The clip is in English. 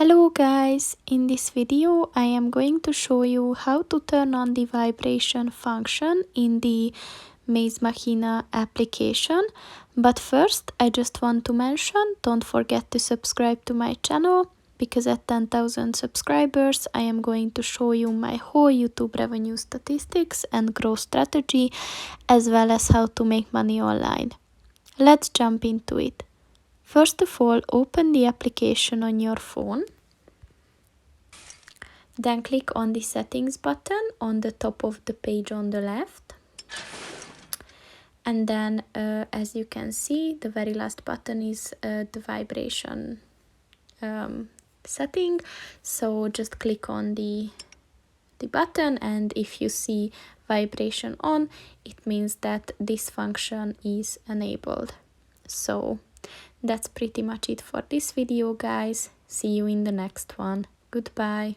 Hello guys, in this video I am going to show you how to turn on the vibration function in the Maze Machina application. But first I just want to mention, don't forget to subscribe to my channel, because at 10,000 subscribers I am going to show you my whole YouTube revenue statistics and growth strategy, as well as how to make money online. Let's jump into it. First of all, open the application on your phone. Then click on the settings button on the top of the page on the left. And then as you can see, the very last button is the vibration setting. So just click on the button, and if you see vibration on, it means that this function is enabled. So that's pretty much it for this video, guys. See you in the next one. Goodbye.